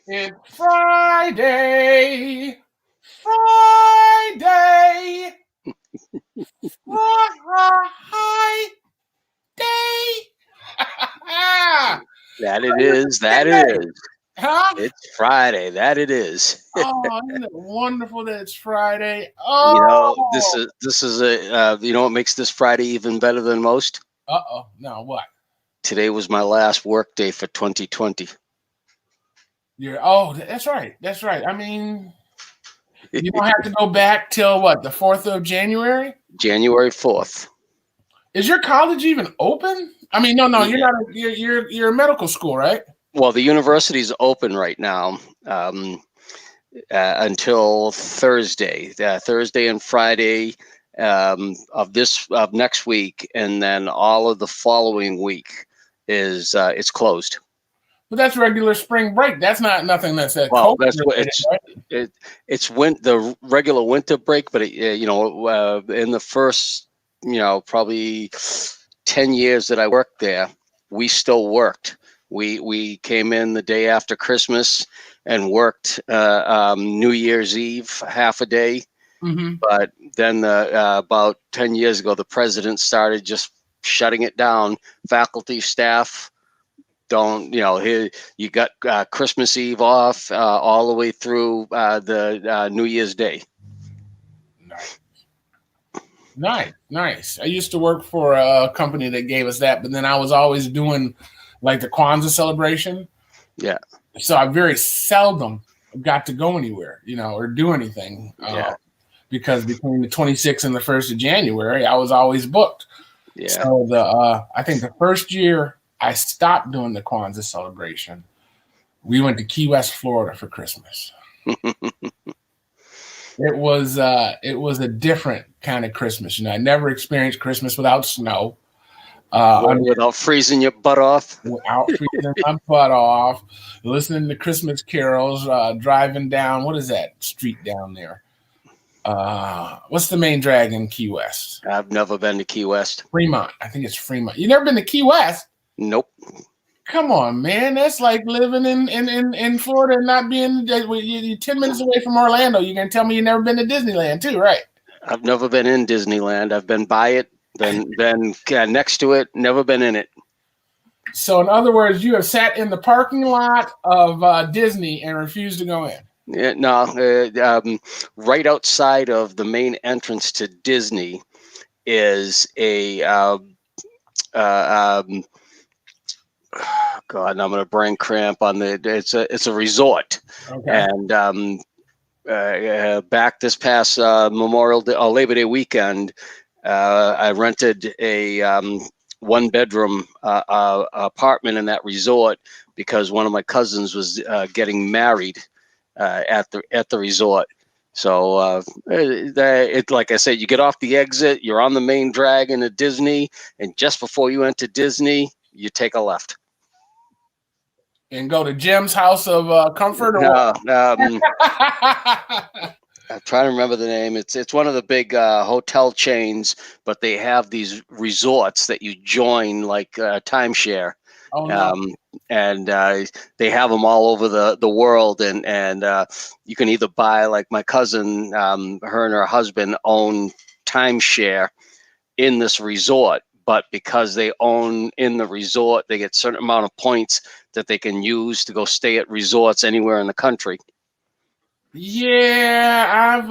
It's Friday. Friday. Friday. That it is. That it is. Huh? It's Friday. That it is. Oh, isn't it wonderful that it's Friday? You know, this Oh. is this is a you know what makes this Friday even better than most? Uh-oh. Now what? Today was my last work day for 2020. That's right. That's right. I mean, you don't have to go back till what, the 4th of January? January 4th. Is your college even open? I mean, no, you're Yeah. not. You're a medical school, right? Well, the university's open right now until Thursday. Thursday and Friday of next week, and then all of the following week is it's closed. But that's regular spring break. That's not nothing that's Well, COVID that's what related, right? it's the regular winter break, but in the first probably 10 years that I worked there, we still worked. We came in the day after Christmas and worked New Year's Eve half a day. Mm-hmm. But then about 10 years ago, the president started just shutting it down. Faculty, staff don't, here you got Christmas Eve off all the way through the New Year's Day. Nice. I used to work for a company that gave us that, but then I was always doing like the Kwanzaa celebration. Yeah. So I very seldom got to go anywhere, or do anything. Yeah. Because between the 26th and the 1st of January, I was always booked. Yeah. So I think the first year I stopped doing the Kwanzaa celebration, we went to Key West, Florida for Christmas. It was a different kind of Christmas. I never experienced Christmas without snow. Without freezing your butt off. Without freezing my butt off, listening to Christmas carols, driving down, what is that street down there? What's the main drag in Key West? I've never been to Key West. Fremont. I think it's Fremont. You never been to Key West? Nope. Come on, man. That's like living in Florida and not being you're 10 minutes away from Orlando. You're going to tell me you've never been to Disneyland too, right? I've never been in Disneyland. I've been by it, been next to it, never been in it. So in other words, you have sat in the parking lot of Disney and refused to go in. Yeah, no, right outside of the main entrance to Disney is a God, I'm gonna brain cramp on it's a resort. Okay. And back this past Memorial Day, Labor Day weekend, I rented a 1-bedroom apartment in that resort because one of my cousins was getting married at the resort. So it like I said, you get off the exit, you're on the main drag into Disney, and just before you enter Disney, you take a left and go to Jim's House of Comfort. Or I'm trying to remember the name. It's one of the big hotel chains, but they have these resorts that you join like timeshare. Oh, no. And they have them all over the world, and you can either buy, like my cousin, her and her husband own timeshare in this resort, but because they own in the resort, they get a certain amount of points that they can use to go stay at resorts anywhere in the country. Yeah,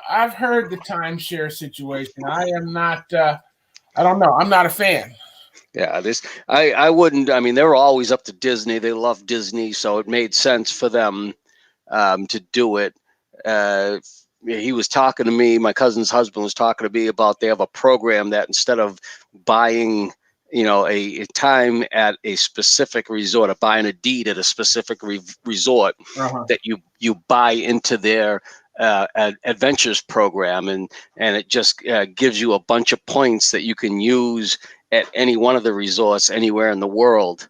I've heard the timeshare situation. I am not. I don't know. I'm not a fan. Yeah, I wouldn't. I mean, they were always up to Disney. They love Disney, so it made sense for them to do it. He was talking to me. My cousin's husband was talking to me about they have a program that instead of buying, a time at a specific resort, or buying a deed at a specific resort, that you buy into their adventures program, and it just gives you a bunch of points that you can use at any one of the resorts anywhere in the world.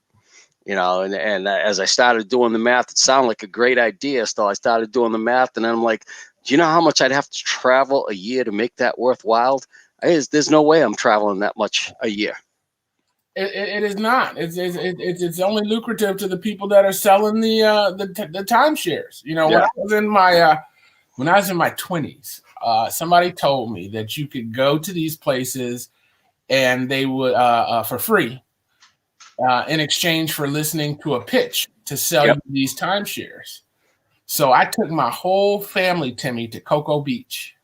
And as I started doing the math, it sounded like a great idea. So I started doing the math, and then I'm like, do you know how much I'd have to travel a year to make that worthwhile? There's no way I'm traveling that much a year. It is not. It's only lucrative to the people that are selling the timeshares. You know, Yeah. when I was in my 20s, somebody told me that you could go to these places and they would for free in exchange for listening to a pitch to sell Yep. you these timeshares. So I took my whole family, Timmy, to Cocoa Beach.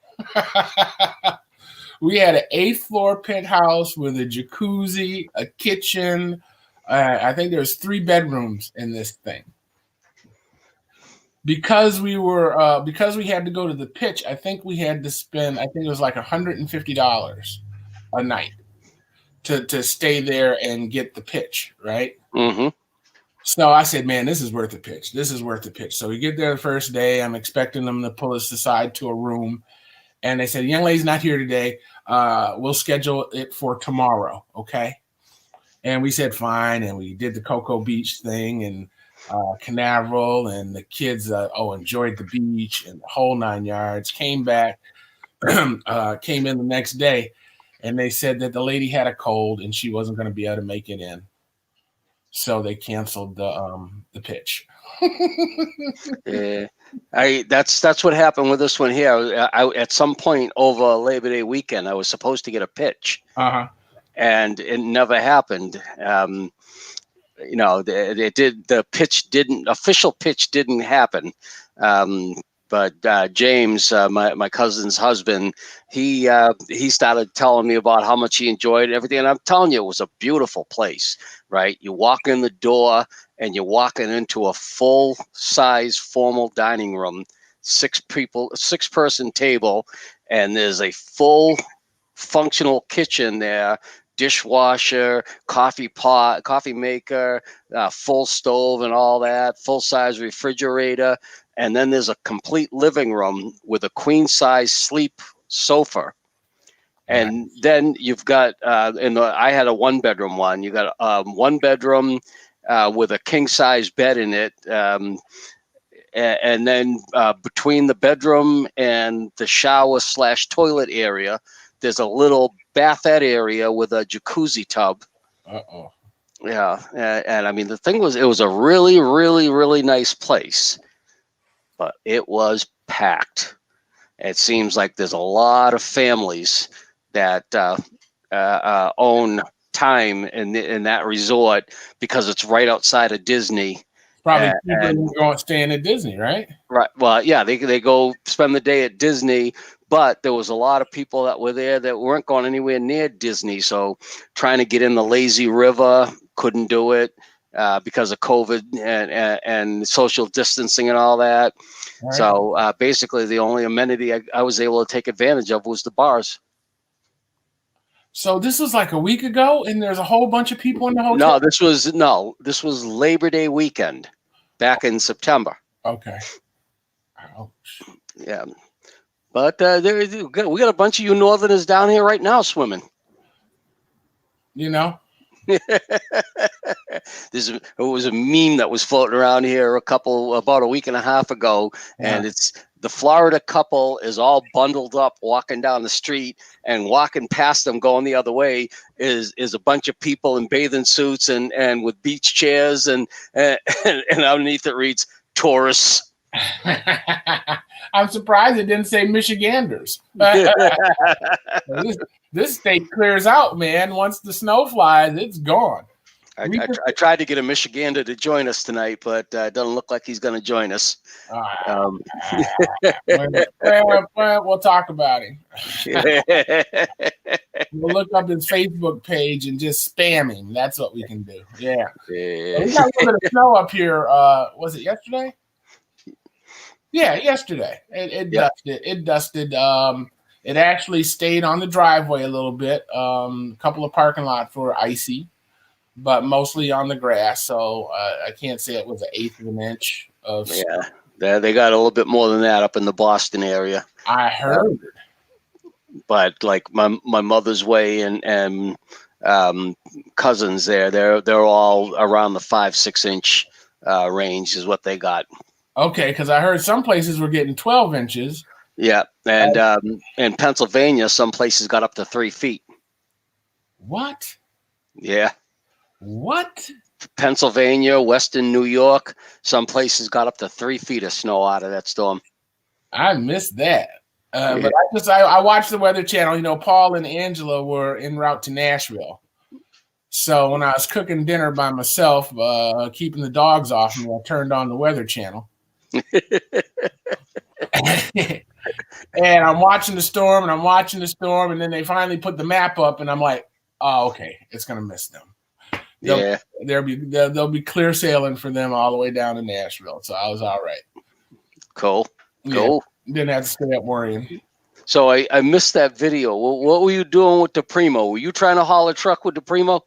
We had an 8th floor penthouse with a jacuzzi, a kitchen. I think there's 3 bedrooms in this thing. Because we had to go to the pitch, I think we had to spend, I think it was like $150 a night to stay there and get the pitch, right? Mm-hmm. So I said, man, this is worth the pitch. This is worth the pitch. So we get there the first day. I'm expecting them to pull us aside to a room. And they said, the young lady's not here today. We'll schedule it for tomorrow. Okay. And we said, fine. And we did the Cocoa Beach thing and Canaveral, and the kids enjoyed the beach and the whole 9 yards. Came back, came in the next day, and they said that the lady had a cold and she wasn't going to be able to make it in. So they canceled the pitch. Yeah. That's what happened with this one here. At some point over Labor Day weekend, I was supposed to get a pitch, and it never happened. The official pitch didn't happen. But James, my cousin's husband, he started telling me about how much he enjoyed everything, and I'm telling you, it was a beautiful place. Right, you walk in the door and you're walking into a full-size formal dining room, 6-person table, and there's a full functional kitchen there, dishwasher, coffee pot, coffee maker, full stove and all that, full-size refrigerator. And then there's a complete living room with a queen-size sleep sofa. And then you've got, I had a 1-bedroom one. You got a 1-bedroom with a king-size bed in it. And then between the bedroom and the shower/toilet area, there's a little bathette area with a jacuzzi tub. Uh-oh. Yeah. And I mean, the thing was, it was a really, really, really nice place, but it was packed. It seems like there's a lot of families that own time in that resort because it's right outside of Disney. Probably cheaper than going staying at Disney, right? Right. Well, yeah, they go spend the day at Disney, but there was a lot of people that were there that weren't going anywhere near Disney. So trying to get in the lazy river, couldn't do it because of COVID and social distancing and all that. Right. So basically the only amenity I was able to take advantage of was the bars. So this was like a week ago, and there's a whole bunch of people in the hotel? This was Labor Day weekend back in September. Okay. Ouch. Yeah. But we got a bunch of you Northerners down here right now swimming. You know? It was a meme that was floating around here about a week and a half ago, and it's the Florida couple is all bundled up walking down the street, and walking past them going the other way is a bunch of people in bathing suits and with beach chairs and underneath it reads tourists. I'm surprised it didn't say Michiganders. This state clears out, man. Once the snow flies, it's gone. I tried to get a Michigander to join us tonight, but it doesn't look like he's going to join us. We'll talk about him. We'll look up his Facebook page and just spam him. That's what we can do. Yeah. We got a little bit of snow up here. Was it yesterday? Yeah, yesterday. It dusted. It actually stayed on the driveway a little bit. A couple of parking lots were icy, but mostly on the grass. So I can't say it was an 1/8 of an inch of snow. Yeah, they got a little bit more than that up in the Boston area. I heard. But like my mother's way and cousins there, they're all around the 5-6 inch range is what they got. Okay, because I heard some places were getting 12 inches. Yeah, and in Pennsylvania, some places got up to 3 feet. What? Yeah. What? Pennsylvania, Western New York. Some places got up to 3 feet of snow out of that storm. I missed that. Yeah. But I watched the Weather Channel. You know, Paul and Angela were en route to Nashville. So when I was cooking dinner by myself, keeping the dogs off me, I turned on the Weather Channel. And I'm watching the storm, and then they finally put the map up, and I'm like, oh, okay, it's gonna miss them. They'll be clear sailing for them all the way down to Nashville. So I was all right. Cool. Didn't have to stay up worrying. So I missed that video. What were you doing with the Primo? Were you trying to haul a truck with the Primo?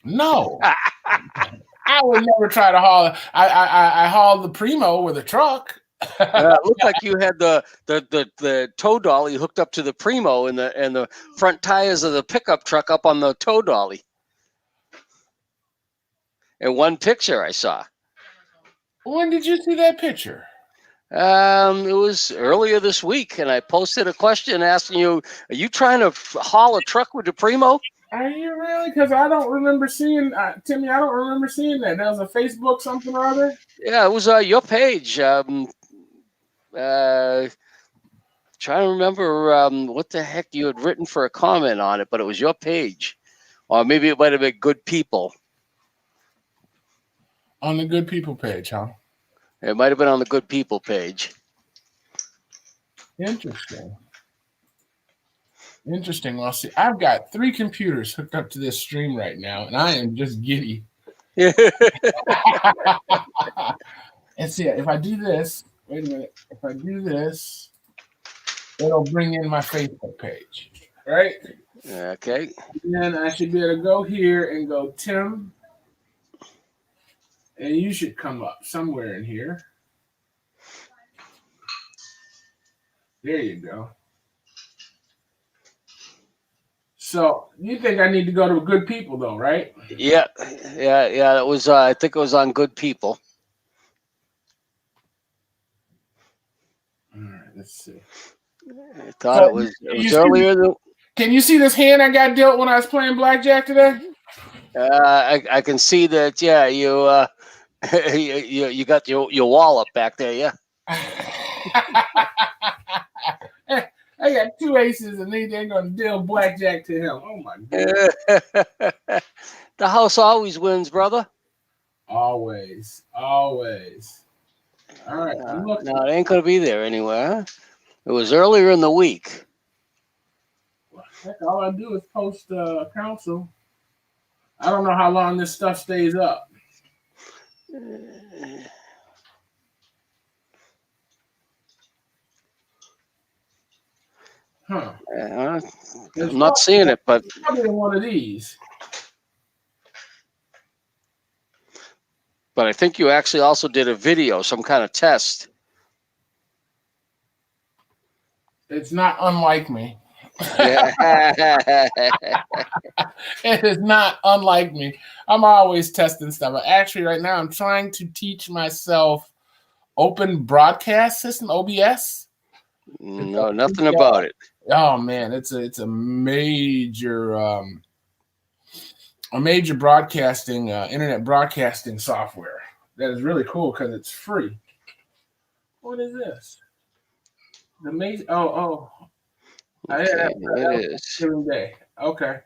No. I would never try to haul. I hauled the Primo with a truck. It looked like you had the tow dolly hooked up to the Primo and the front tires of the pickup truck up on the tow dolly. In one picture I saw. When did you see that picture? It was earlier this week, and I posted a question asking you, are you trying to haul a truck with the Primo? Are you really? Because I don't remember seeing, Timmy, I don't remember seeing that. That was a Facebook something or other? Yeah, it was your page. Trying to remember what the heck you had written for a comment on it, but it was your page. Or maybe it might have been Good People. On the Good People page, huh? It might have been on the Good People page. Interesting. Well, see, I've got 3 computers hooked up to this stream right now, and I am just giddy. And see, if I do this, wait a minute. If I do this, it'll bring in my Facebook page, right? Okay. And then I should be able to go here and go Tim, and you should come up somewhere in here. There you go. So you think I need to go to Good People, though, right? Yeah. It was. I think it was on Good People. All right, let's see. I thought it was earlier. Can you see this hand I got dealt when I was playing blackjack today? I can see that. Yeah, you you got your wall up back there. Yeah. I got 2 aces, and they're going to deal blackjack to him. Oh, my goodness. The house always wins, brother. Always. All right. No, it ain't going to be there anywhere. Huh? It was earlier in the week. Well, heck, all I do is post council. I don't know how long this stuff stays up. Huh. I'm not seeing it, but probably one of these. But I think you actually also did a video, some kind of test. It's not unlike me. Yeah. It is not unlike me. I'm always testing stuff. Actually, right now, I'm trying to teach myself Open Broadcast System, OBS. No, nothing about it. Oh man, it's a major broadcasting internet broadcasting software that is really cool because it's free. What is this? The major Okay, it is. Day. Okay,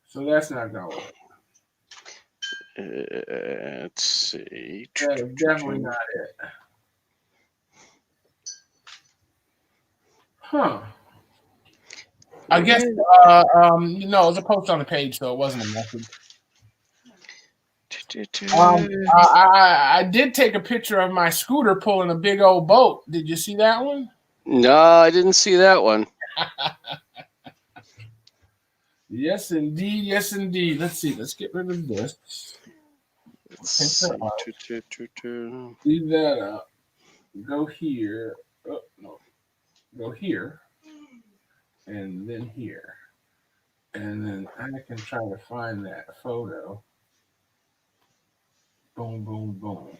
so that's not gonna work. Let's see. That is definitely not it. Huh. I guess it's a post on the page, so it wasn't a message. I did take a picture of my scooter pulling a big old boat. Did you see that one? No, I didn't see that one. Yes, indeed. Yes, indeed. Let's see. Let's get rid of this. Leave that up. Go here. Oh, no. Go here. And then here. And then I can try to find that photo. Boom, boom, boom.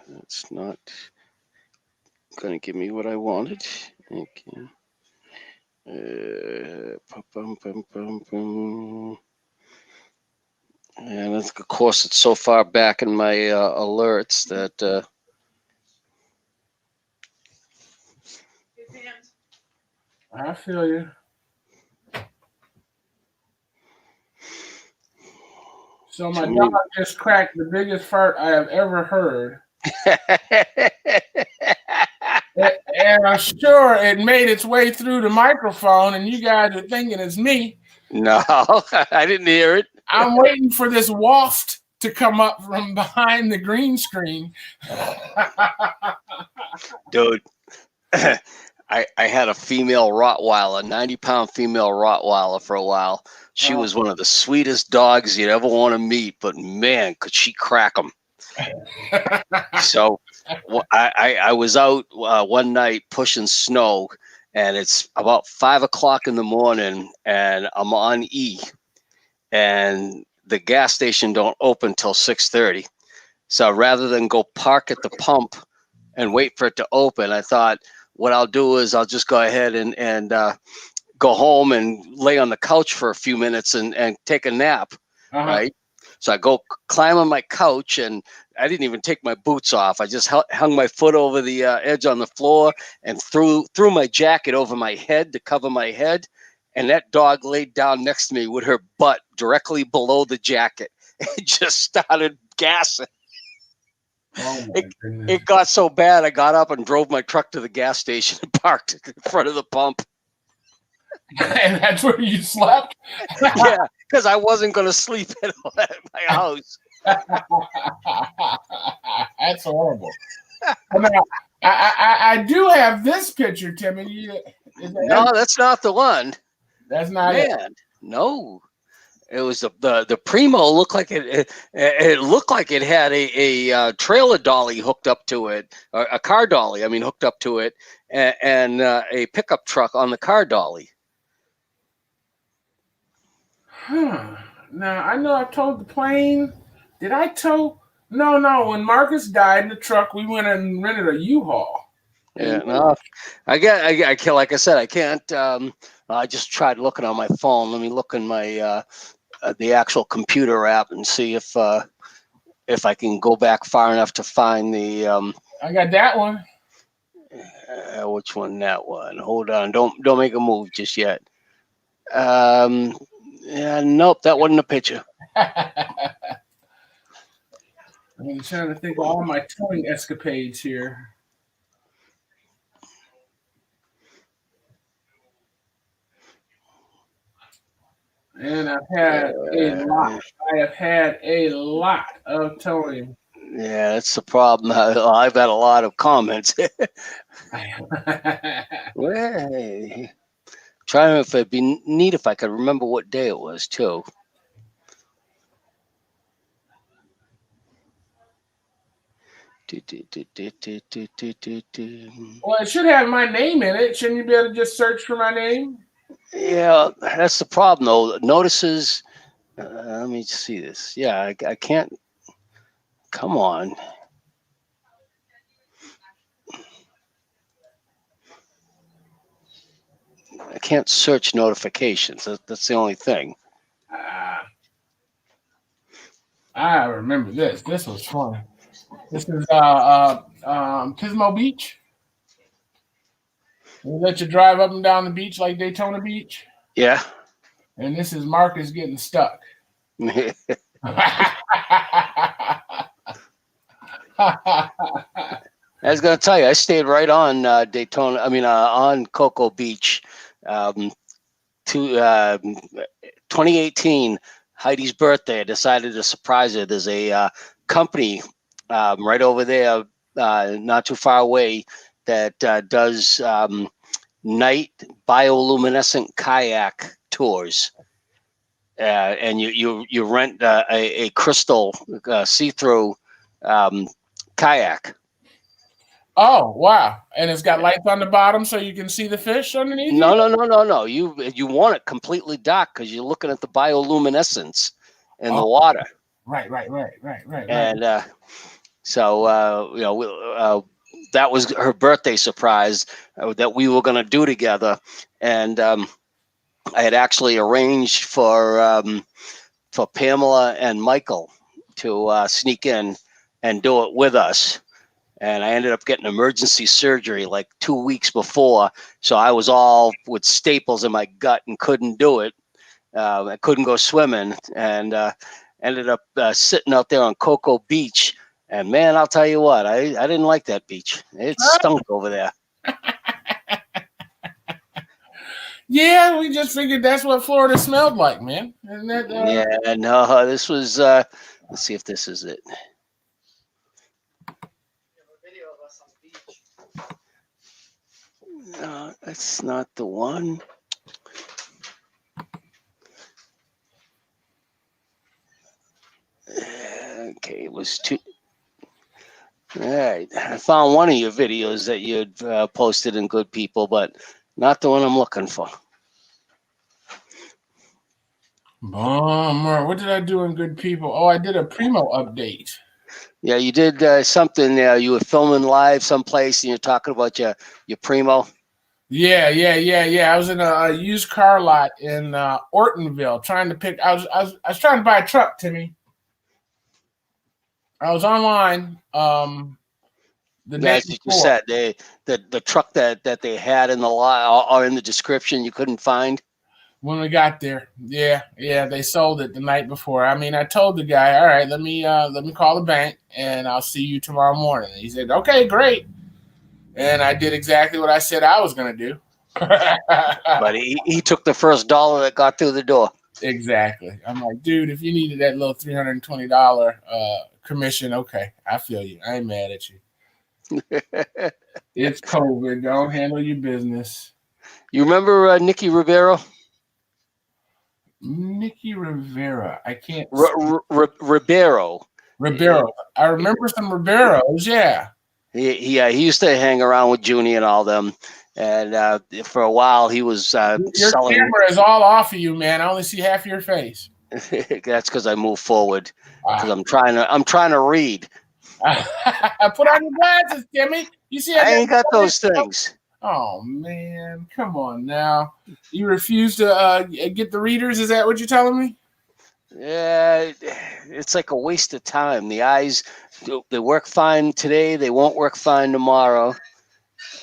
That's not going to give me what I wanted. Okay. And of course, it's so far back in my alerts that. I feel you. So my dog just cracked the biggest fart I have ever heard. And I'm sure it made its way through the microphone, and you guys are thinking it's me. No, I didn't hear it. I'm waiting for this waft to come up from behind the green screen. Dude, I had a female Rottweiler, 90-pound female Rottweiler for a while. She was one of the sweetest dogs you'd ever want to meet, but man, could she crack them. So I was out one night pushing snow, and it's about 5 o'clock in the morning, and I'm on E, and the gas station don't open till 6:30. So rather than go park at the pump and wait for it to open, I thought what I'll do is I'll just go ahead and go home and lay on the couch for a few minutes and take a nap, right? So I go climb on my couch, and I didn't even take my boots off. I just hung my foot over the edge on the floor and threw my jacket over my head to cover my head. And that dog laid down next to me with her butt directly below the jacket. It just started gassing. Oh it got so bad, I got up and drove my truck to the gas station and parked in front of the pump. And that's where you slept? Yeah, because I wasn't going to sleep at my house. That's horrible. Now, I do have this picture, Timmy. No, that's not the one. That's not it. No. It was the Primo looked like it looked like it had a trailer dolly hooked up to it, or a car dolly. I mean, hooked up to it, and a pickup truck on the car dolly. Now I know I towed the plane. Did I tow? No. When Marcus died in the truck, we went and rented a U-Haul. Yeah, no. I like I said, I can't. I just tried looking on my phone. Let me look in my the actual computer app and see if I can go back far enough to find the. I got that one. Which one? That one. Hold on. Don't make a move just yet. Yeah, nope, that wasn't a picture. I'm trying to think of all my towing escapades here. And I've had a lot. I have had a lot of towing. Yeah, that's the problem. I've had a lot of comments. Well, trying if it'd be neat if I could remember what day it was too. Well, it should have my name in it. Shouldn't you be able to just search for my name? Yeah, that's the problem though. Notices. Let me see this. Yeah, I can't. Come on. I can't search notifications. That's the only thing. I remember this. This was fun. This is Pismo Beach. We let you drive up and down the beach like Daytona Beach. Yeah. And this is Marcus getting stuck. I was going to tell you, I stayed right on Daytona. I mean, on Cocoa Beach. 2018, Heidi's birthday. I decided to surprise her. There's a company right over there, not too far away, that does night bioluminescent kayak tours. And you rent a crystal see-through kayak. Oh, wow. And it's got lights on the bottom so you can see the fish underneath? No. You want it completely dark because you're looking at the bioluminescence in the water. Right. And so, that was her birthday surprise that we were going to do together. And I had actually arranged for Pamela and Michael to sneak in and do it with us. And I ended up getting emergency surgery like 2 weeks before. So I was all with staples in my gut and couldn't do it. I couldn't go swimming, and ended up sitting out there on Cocoa Beach. And man, I'll tell you what, I didn't like that beach. It stunk over there. Yeah, we just figured that's what Florida smelled like, man. Isn't that, Yeah, no, this was, let's see if this is it. No, that's not the one. Okay, it was two. All right, I found one of your videos that you had posted in Good People, but not the one I'm looking for. Bummer. What did I do in Good People? Oh, I did a Primo update. Yeah, you did something. You were filming live someplace, and you're talking about your Primo. Yeah. I was in a used car lot in Ortonville trying to pick. I was trying to buy a truck, Timmy. I was online. As you said, the truck that they had in the lot or in the description you couldn't find. When we got there, yeah, they sold it the night before. I mean, I told the guy, all right, let me call the bank and I'll see you tomorrow morning. And he said, okay, great. And I did exactly what I said I was going to do. But he took the first dollar that got through the door. Exactly. I'm like, dude, if you needed that little $320 commission, okay, I feel you. I ain't mad at you. It's COVID. Don't handle your business. You remember Nicky Rivera? Nicky Rivera. I can't. Ribeiro. I remember some Ribeiros. Yeah. He used to hang around with Junie and all them, and for a while he was your selling. Camera is all off of you, man. I only see half your face. That's because I moved forward. Because I'm trying to read. Put on your glasses, Timmy. You see, I ain't got those things. Oh man, come on now. You refuse to get the readers? Is that what you're telling me? Yeah, it's like a waste of time. The eyes, they work fine today. They won't work fine tomorrow.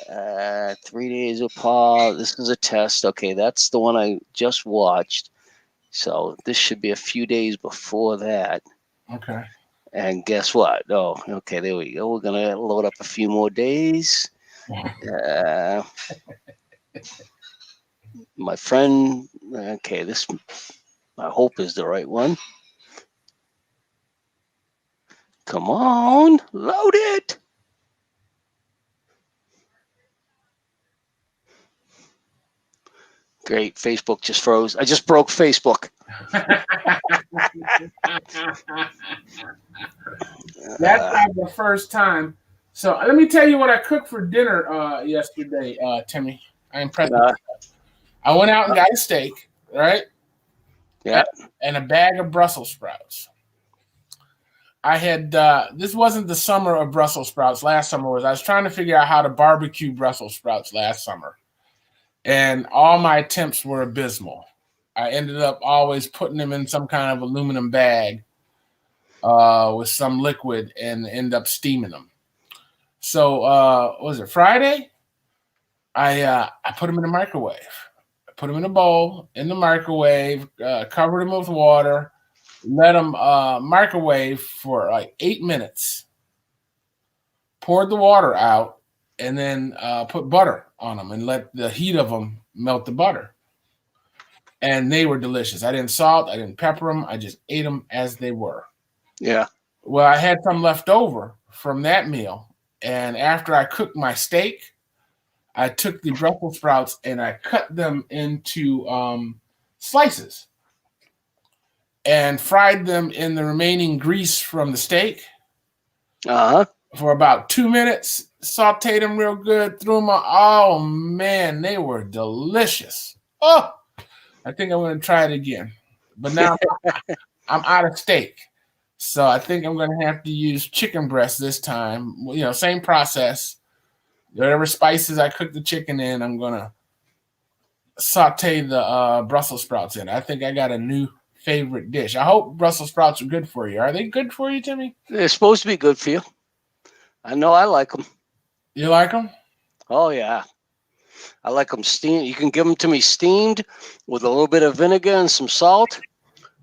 3 days apart. This is a test. Okay, that's the one I just watched. So this should be a few days before that. Okay. And guess what? Oh, okay, there we go. We're going to load up a few more days. My friend, okay, this I hope is the right one. Come on, load it. Great, Facebook just froze. I just broke Facebook. That's not the first time. So let me tell you what I cooked for dinner yesterday, Timmy. I impressed. I went out and got a steak, right? Yeah. And a bag of Brussels sprouts. I had this wasn't the summer of Brussels sprouts. Last summer was. I was trying to figure out how to barbecue Brussels sprouts last summer, and all my attempts were abysmal. I ended up always putting them in some kind of aluminum bag with some liquid and end up steaming them. So was it Friday? I put them in the microwave. I put them in a bowl in the microwave, covered them with water, let them microwave for like 8 minutes, poured the water out, and then put butter on them and let the heat of them melt the butter. And they were delicious. I didn't salt. I didn't pepper them. I just ate them as they were. Yeah. Well, I had some left over from that meal. And after I cooked my steak, I took the Brussels sprouts and I cut them into slices and fried them in the remaining grease from the steak for about 2 minutes. Sauteed them real good, threw them on. Oh, man, they were delicious. Oh, I think I'm going to try it again. But now I'm out of steak. So I think I'm going to have to use chicken breast this time. You know, same process. whatever spices I cook the chicken in, I'm gonna saute the Brussels sprouts in. I think I got a new favorite dish. I hope Brussels sprouts are good for you. Are they good for you, Timmy? They're supposed to be good for you. I know I like them. You like them? Oh, yeah. I like them steamed. You can give them to me steamed with a little bit of vinegar and some salt.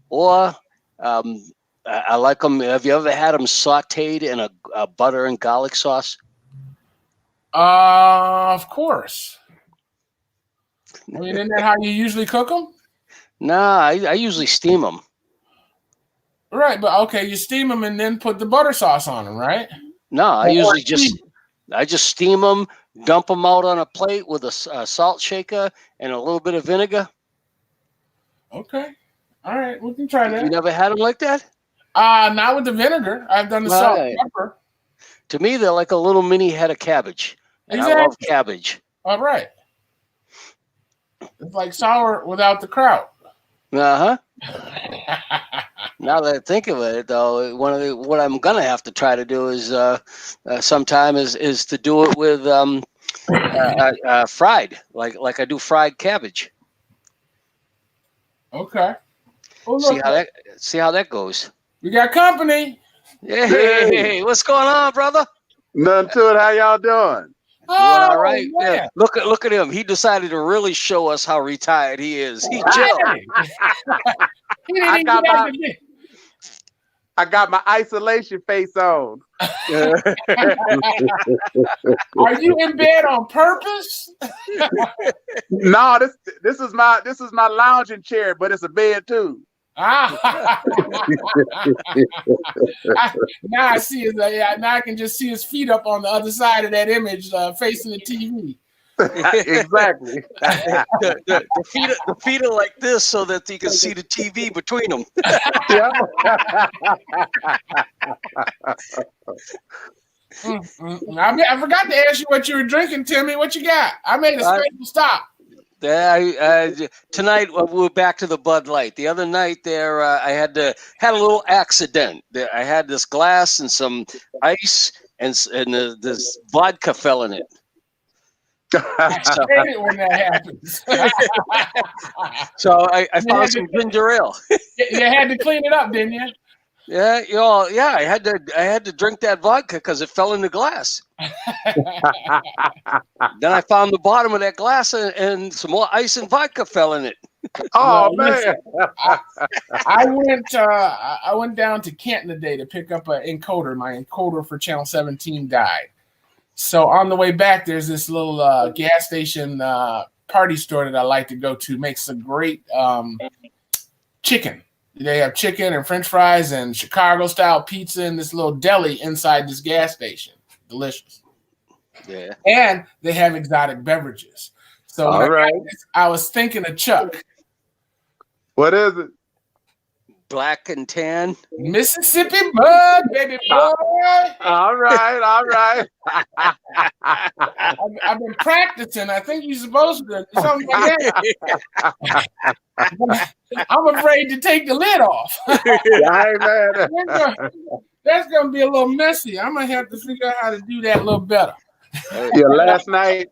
Or I like them. Have you ever had them sauteed in a butter and garlic sauce? Of course. I mean, isn't that how you usually cook them? Nah, I usually steam them. Right, but okay, you steam them and then put the butter sauce on them, right? No, I usually just steam them, dump them out on a plate with a salt shaker and a little bit of vinegar. Okay. All right, we can try that. You never had them like that? Not with the vinegar. I've done the salt and pepper. To me, they're like a little mini head of cabbage. And exactly. I love cabbage. All right. It's like sour without the kraut. Uh-huh. Now that I think of it, though, what I'm gonna have to try to do is sometime is to do it with fried, like I do fried cabbage. Okay. Well, See how that goes. We got company. Hey, what's going on, brother? Nothing to it. How y'all doing? Doing all right. Yeah. Look at him. He decided to really show us how retired he is. He chilled. I got my isolation face on. Are you in bed on purpose? No, this is my lounging chair, but it's a bed too. Now I see his. Now I can just see his feet up on the other side of that image, facing the TV. Exactly. The feet are like this so that you can see the TV between them. I forgot to ask you what you were drinking, Timmy. What you got? I made a special stop. Tonight we were back to the Bud Light. The other night there, I had a little accident. I had this glass and some ice, and this vodka fell in it. I hate it when that happens. So I found some ginger ale. You had to clean it up, didn't you? Yeah, I had to drink that vodka because it fell in the glass. Then I found the bottom of that glass and some more ice and vodka fell in it. Oh man! I went down to Canton today to pick up an encoder. My encoder for Channel 17 died. So on the way back, there's this little gas station party store that I like to go to. Makes a great chicken. They have chicken and French fries and Chicago-style pizza in this little deli inside this gas station. Delicious. Yeah. And they have exotic beverages. So I was thinking of Chuck. What is it? Black and tan. Mississippi Bud, baby boy. All right. I've been practicing. I think you're supposed to do something like that. I'm afraid to take the lid off. That's going to be a little messy. I'm going to have to figure out how to do that a little better. Yeah, last night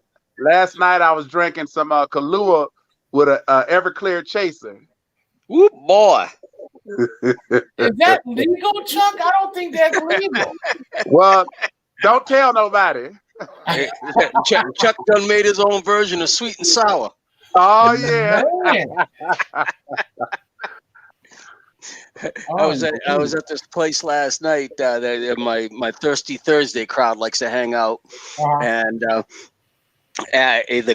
I was drinking some Kahlua with a Everclear chaser. Whoop, boy. Is that legal, Chuck? I don't think that's legal. Well, don't tell nobody. Chuck done made his own version of sweet and sour. Oh yeah. I was at this place last night. My Thirsty Thursday crowd likes to hang out, and the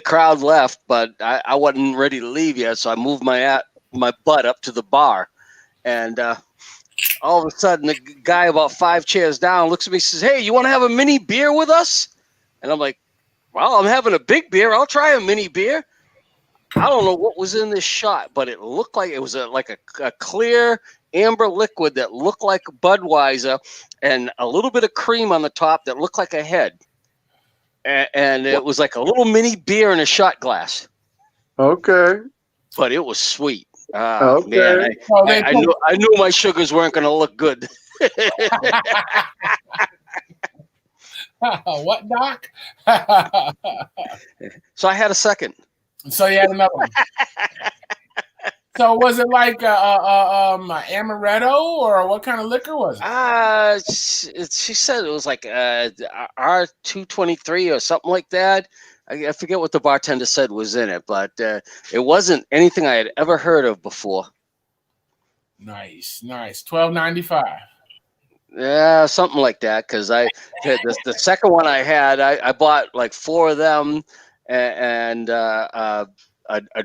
crowd left, but I wasn't ready to leave yet, so I moved my butt up to the bar, and all of a sudden, the guy about 5 chairs down looks at me and says, "Hey, you want to have a mini beer with us?" And I'm like, "Well, I'm having a big beer. I'll try a mini beer." I don't know what was in this shot, but it looked like it was like a clear amber liquid that looked like Budweiser and a little bit of cream on the top that looked like a head. And it was like a little mini beer in a shot glass. Okay. But it was sweet. Okay. Man, I knew my sugars weren't going to look good. What, Doc? So I had a second. So you had another one. So was it like amaretto, or what kind of liquor was it? She said it was like R223 or something like that. I forget what the bartender said was in it, but it wasn't anything I had ever heard of before. Nice. $12.95. Yeah, something like that. Because the second one I had, I bought like 4 of them and a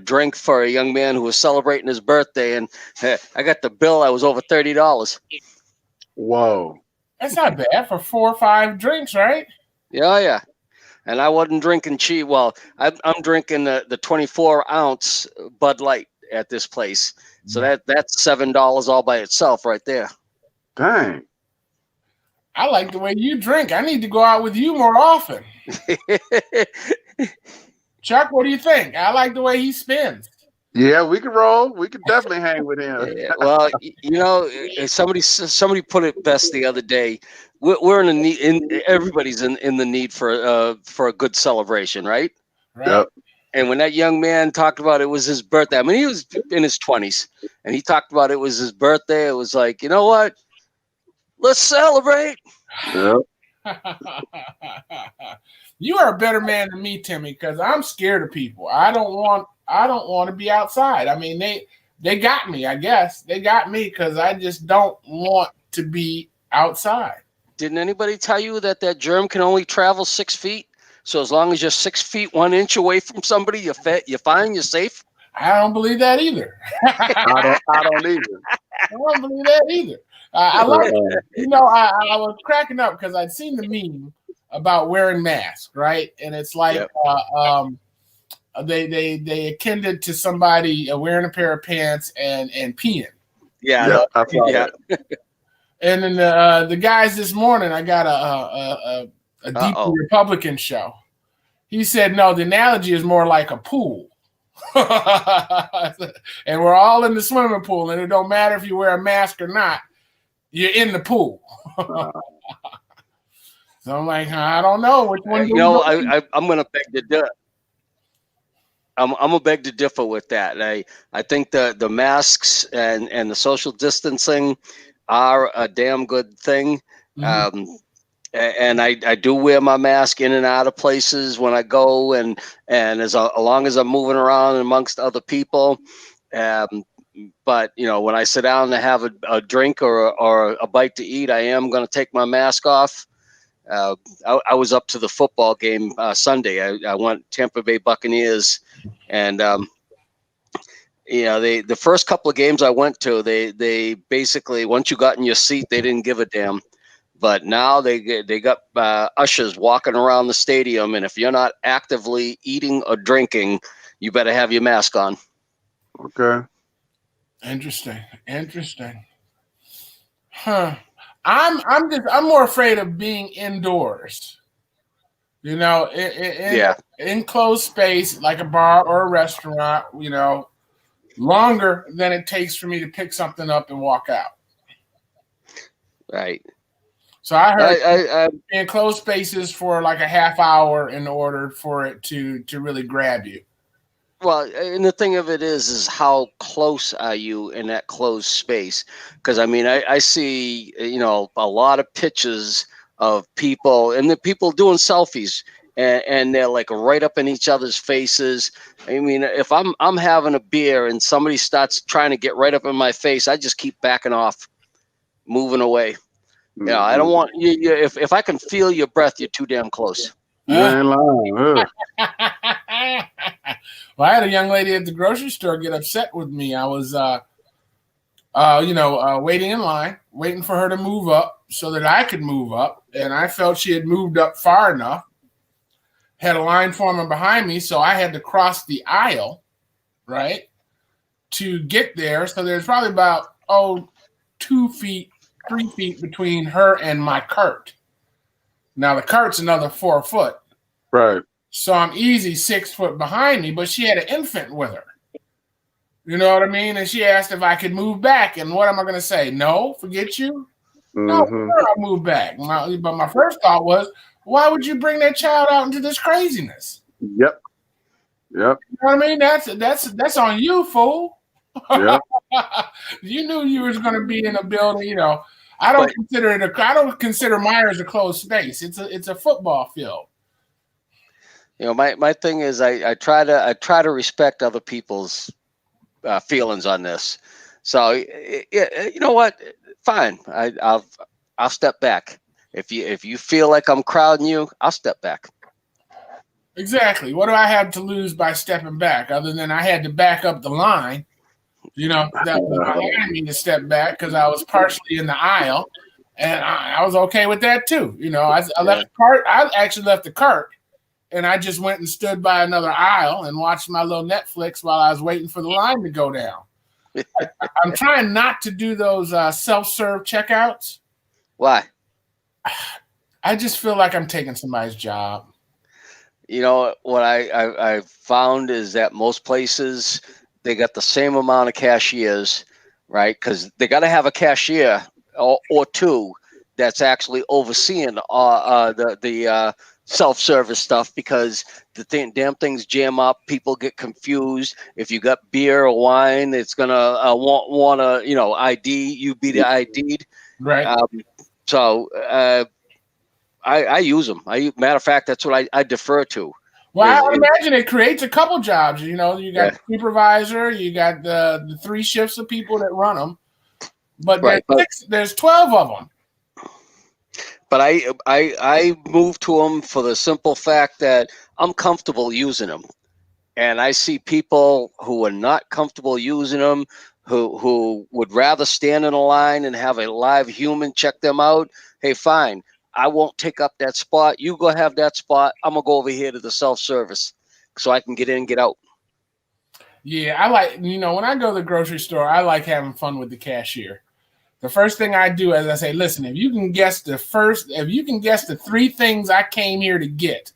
drink for a young man who was celebrating his birthday, and I got the bill. I was over $30. Whoa. That's not bad for 4 or 5 drinks, right? Yeah. And I wasn't drinking cheap. Well, I'm drinking the 24-ounce Bud Light at this place. So that's $7 all by itself right there. Dang. I like the way you drink. I need to go out with you more often. Chuck, what do you think? I like the way he spins. Yeah, we can roll. We can definitely hang with him. Well, somebody put it best the other day. We're in a need. Everybody's in the need for a good celebration, right? Right. Yep. And when that young man talked about it was his birthday, I mean, he was in his 20s, and he talked about it was his birthday. It was like, you know what? Let's celebrate. Yep. You are a better man than me, Timmy, because I'm scared of people. I don't want to be outside. I mean, they got me, I guess. They got me because I just don't want to be outside. Didn't anybody tell you that germ can only travel 6 feet? So as long as you're 6 feet 1 inch away from somebody, you're fine, you're safe. I don't believe that either. I don't either. I don't believe that either. I like it. You know, I was cracking up because I'd seen the meme about wearing masks, right? And it's like they akin it to somebody wearing a pair of pants and peeing. Yeah. Yeah. And then the guys this morning, I got a deeply Republican show. He said, no, the analogy is more like a pool. And we're all in the swimming pool, and it don't matter if you wear a mask or not. You're in the pool. So I'm like, I don't know which one. I'm going to beg to differ. I'm gonna beg to differ with that. I think the masks and the social distancing are a damn good thing. Mm-hmm. And I do wear my mask in and out of places when I go, and as long as I'm moving around amongst other people. But when I sit down to have a drink or a bite to eat, I am going to take my mask off. I was up to the football game Sunday. I went Tampa Bay Buccaneers, and the first couple of games I went to, they basically, once you got in your seat, they didn't give a damn. But now they got ushers walking around the stadium, and if you're not actively eating or drinking, you better have your mask on. Okay. Interesting. Huh. I'm more afraid of being indoors. In enclosed space like a bar or a restaurant, longer than it takes for me to pick something up and walk out. Right. So I heard enclosed spaces for like a half hour in order for it to really grab you. Well, and the thing of it is how close are you in that closed space? Because I see a lot of pictures of people, and the people doing selfies, and they're like right up in each other's faces. I mean, if I'm having a beer and somebody starts trying to get right up in my face, I just keep backing off, moving away. Mm-hmm. I don't want you. If I can feel your breath, you're too damn close. You ain't lying. Well, I had a young lady at the grocery store get upset with me. I was, waiting in line, waiting for her to move up so that I could move up. And I felt she had moved up far enough. Had a line forming behind me, so I had to cross the aisle, right, to get there. So there's probably about 2 feet, 3 feet between her and my cart. Now the cart's another 4 foot. Right. So I'm easy 6 foot behind me, but she had an infant with her. You know what I mean? And she asked if I could move back. And what am I going to say? No, forget you? Mm-hmm. No, sure, I'll move back. But my first thought was, why would you bring that child out into this craziness? Yep. Yep. You know what I mean? That's on you, fool. Yep. You knew you was going to be in a building. You know, I don't consider Myers a closed space. It's a football field. You know, my thing is I try to respect other people's feelings on this. So you know what? Fine, I'll step back. If you feel like I'm crowding you, I'll step back. Exactly. What do I have to lose by stepping back, other than I had to back up the line? You know, that allowed me to step back because I was partially in the aisle, and I was okay with that too. You know, I left the cart. I actually left the cart, and I just went and stood by another aisle and watched my little Netflix while I was waiting for the line to go down. I'm trying not to do those self-serve checkouts. Why? I just feel like I'm taking somebody's job. You know, what I found is that most places, they got the same amount of cashiers, right? Because they got to have a cashier or two that's actually overseeing the self-service stuff, because the damn things jam up. People get confused. If you got beer or wine, it's gonna want to ID. You be the ID'd, right? So I use them. Matter of fact, that's what I defer to. Well, I would imagine it creates a couple jobs. You know, you got the supervisor, you got the 3 shifts of people that run them, but there's 12 of them. But I move to them for the simple fact that I'm comfortable using them, and I see people who are not comfortable using them, who would rather stand in a line and have a live human check them out. Hey, fine. I won't take up that spot. You go have that spot. I'm going to go over here to the self-service so I can get in and get out. Yeah, I like, when I go to the grocery store, I like having fun with the cashier. The first thing I do is I say, listen, if you can guess the 3 things I came here to get,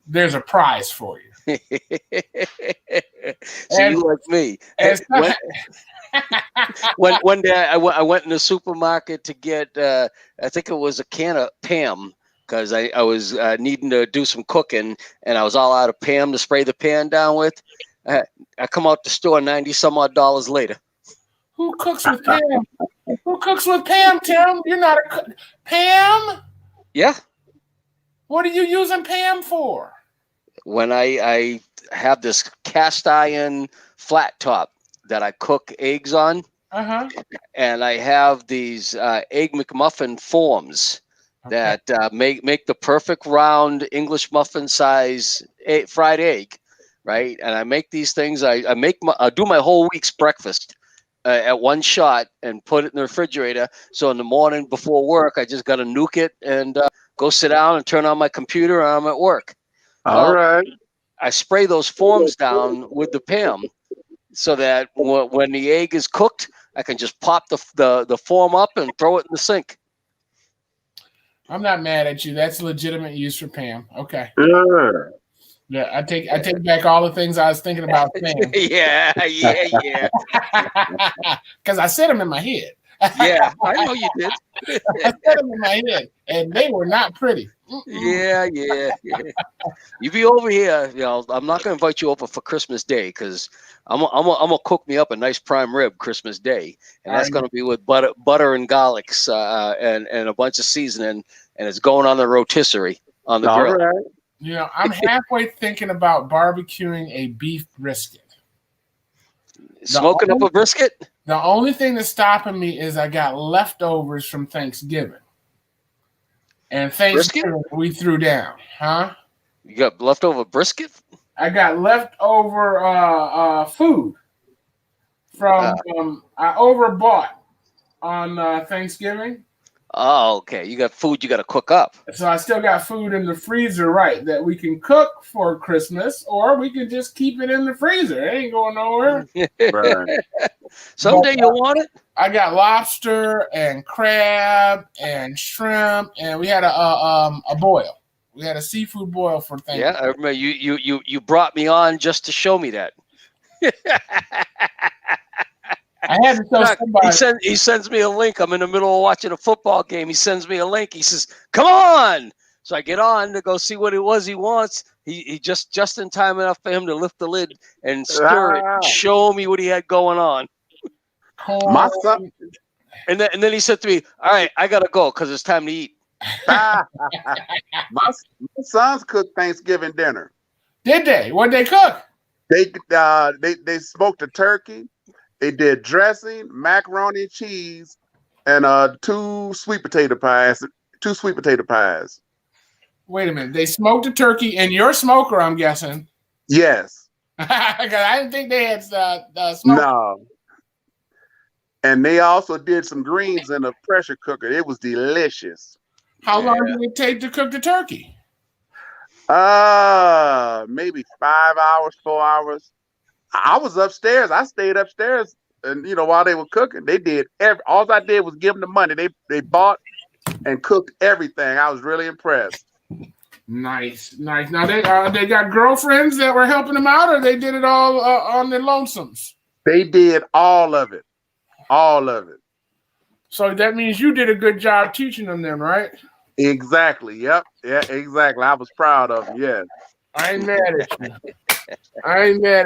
there's a prize for you. You like me. One day I went in the supermarket to get, I think it was a can of Pam, because I was needing to do some cooking, and I was all out of Pam to spray the pan down with. I come out the store $90-some-odd later. Who cooks with Pam? Who cooks with Pam, Tim? You're not a cook. Pam? Yeah. What are you using Pam for? When I have this cast iron flat top that I cook eggs on, and I have these egg McMuffin forms that make the perfect round English muffin size fried egg, right? And I make these things. I do my whole week's breakfast at one shot and put it in the refrigerator. So in the morning before work, I just got to nuke it and go sit down and turn on my computer, and I'm at work. All right. I spray those forms down with the Pam so that when the egg is cooked, I can just pop the form up and throw it in the sink. I'm not mad at you. That's legitimate use for Pam. Okay. Sure. Yeah, I take back all the things I was thinking about saying. Yeah. Because I said them in my head. Yeah, I know you did. I said them in my head, and they were not pretty. Yeah. You be over here. I'm not going to invite you over for Christmas Day, because I'm gonna cook me up a nice prime rib Christmas Day, and that's going to be with butter and garlics and a bunch of seasoning, and it's going on the rotisserie on the grill. Right. I'm halfway thinking about barbecuing a beef brisket. Smoking up a brisket? The only thing that's stopping me is I got leftovers from Thanksgiving. And Thanksgiving we threw down, huh? You got leftover brisket? I got leftover food from I overbought on Thanksgiving. Oh, okay. You got food you got to cook up. So I still got food in the freezer, right, that we can cook for Christmas, or we can just keep it in the freezer. It ain't going nowhere. Right. Someday you'll want it. I got lobster and crab and shrimp, and we had a boil. We had a seafood boil for Thanksgiving. Yeah, I remember you brought me on just to show me that. I had to tell somebody. He sends me a link. I'm in the middle of watching a football game. He sends me a link. He says, "Come on, So I get on to go see what it was he wants. He just in time enough for him to lift the lid and stir it, show me what he had going on. My son, and then he said to me, "All right, I gotta go because it's time to eat." my sons cooked Thanksgiving dinner. Did they? What'd they cook? They smoked a turkey. They did dressing, macaroni and cheese, and two sweet potato pies. Wait a minute. They smoked a turkey in your smoker, I'm guessing. Yes. Because I didn't think they had smoke. No. And they also did some greens in a pressure cooker. It was delicious. How long did it take to cook the turkey? Maybe 5 hours, 4 hours. I was upstairs. I stayed upstairs, and while they were cooking, they did all I did was give them the money. They bought and cooked everything. I was really impressed. Nice. Now they got girlfriends that were helping them out, or they did it all on their lonesomes? They did all of it. All of it. So that means you did a good job teaching them then, right? Exactly. Yep. Yeah, exactly. I was proud of them. Yes. I ain't mad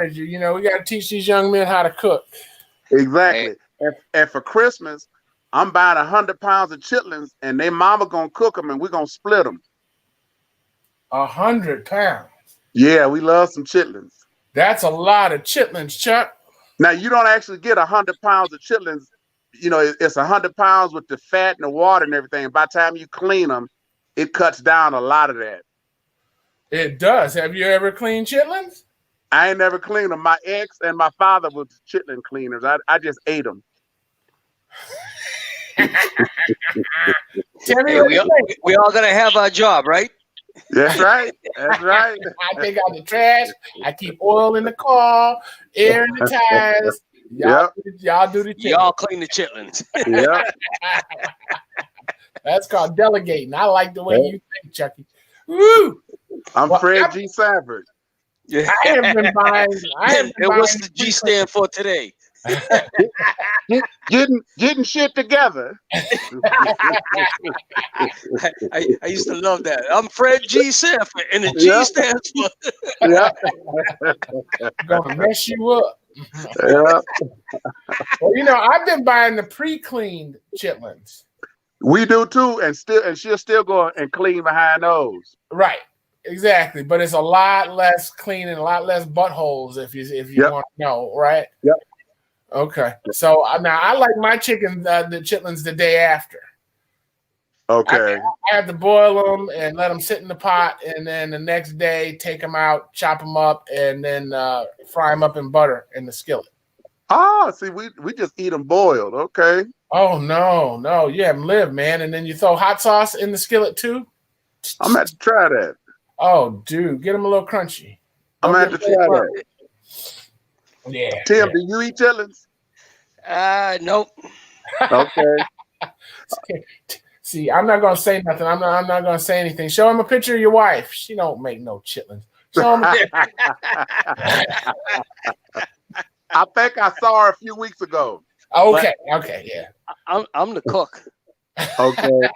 at you. We got to teach these young men how to cook. Exactly. And for Christmas, I'm buying 100 pounds of chitlins, and their mama gonna cook them, and we're gonna split them. 100 pounds. Yeah, we love some chitlins. That's a lot of chitlins, Chuck. Now you don't actually get 100 pounds of chitlins. It's 100 pounds with the fat and the water and everything. By the time you clean them, it cuts down a lot of that. It does. Have you ever cleaned chitlins? I ain't never cleaned them. My ex and my father was chitlin cleaners. I just ate them. Tell me we all gotta have our job, right? That's right. That's right. I take out the trash. I keep oil in the car, air in the tires. Y'all do the chitlins. Y'all clean the chitlins. Yeah. That's called delegating. I like the way you think, Chucky. Woo! I'm Fred G. Sanford. I have been buying. What's the G stand for today? Getting shit together. I used to love that. I'm Fred G. Sanford, and the G stands for. Gonna mess you up. Yeah. Well, I've been buying the pre-cleaned chitlins. We do too, and she'll still go and clean behind those. Right. Exactly. But it's a lot less cleaning, a lot less buttholes if you want to know, right? Yep. Okay. So now I like my chicken, the chitlins the day after. Okay. I have to boil them and let them sit in the pot, and then the next day take them out, chop them up, and then fry them up in butter in the skillet. Oh, see, we just eat them boiled. Okay. Oh no, you haven't lived, man. And then you throw hot sauce in the skillet too. I'm gonna have to try that. Oh, dude, get them a little crunchy. I'm gonna have to try that. Yeah. Tim, do you eat chitlins? Nope. Okay. See, I'm not gonna say nothing. I'm not gonna say anything. Show him a picture of your wife. She don't make no chitlins. Show him. I think I saw her a few weeks ago. Okay, yeah. I'm the cook. Okay.